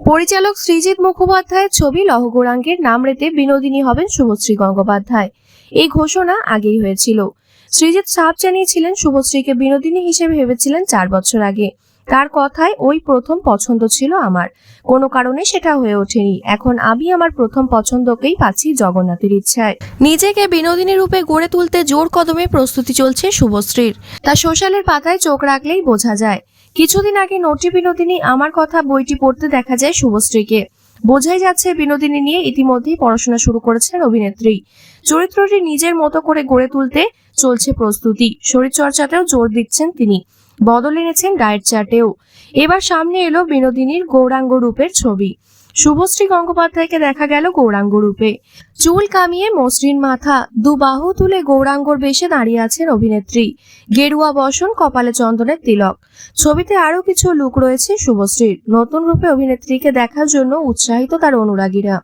পরিচালক সৃজিত মুখোপাধ্যায়ের ছবি লহ গৌরাঙ্গের নাম রেতে বিনোদিনী হবেন শুভশ্রী গঙ্গোপাধ্যায়। এই ঘোষণা আগেই হয়েছিল। সৃজিত সাফ জানিয়েছিলেন শুভশ্রীকে বিনোদিনী হিসেবে ভেবেছিলেন 4 বছর আগে। তার কথায় ওই প্রথম পছন্দ ছিল আমার, কোনো কারণে সেটা হয়ে ওঠেনি। এখন আমি আমার প্রথম পছন্দকেই পাচ্ছি জগন্নাথের ইচ্ছায়। নিজেকে বিনোদিনী রূপে গড়ে তুলতে জোর কদমে প্রস্তুতি চলছে শুভশ্রীর। তা সোশ্যালের পাতায় চোখ রাখলেই বোঝা যায়। কিছুদিন আগে নটি বিনোদিনী আমার কথা বইটি পড়তে দেখা যায় শুভশ্রীকে। বোঝাই যাচ্ছে বিনোদিনী নিয়ে ইতিমধ্যেই পড়াশোনা শুরু করেছেন অভিনেত্রী। চরিত্রটি নিজের মতো করে গড়ে তুলতে চলছে প্রস্তুতি। শরীরচর্চাতেও জোর দিচ্ছেন তিনি, বদল এনেছেন ডায়েট চার্টেও। এবার সামনে এলো বিনোদিনীর গৌরাঙ্গ রূপের ছবি। শুভশ্রী গঙ্গোপাধ্যায়কে দেখা গেল গৌরাঙ্গ রূপে। চুল কামিয়ে মসৃণ মাথা, দুবাহু তুলে গৌরাঙ্গর বেশে দাঁড়িয়ে আছেন অভিনেত্রী। গেরুয়া বসন, কপালে চন্দনের তিলক। ছবিতে আরো কিছু লুক রয়েছে শুভশ্রীর। নতুন রূপে অভিনেত্রীকে দেখার জন্য উৎসাহিত তার অনুরাগীরা।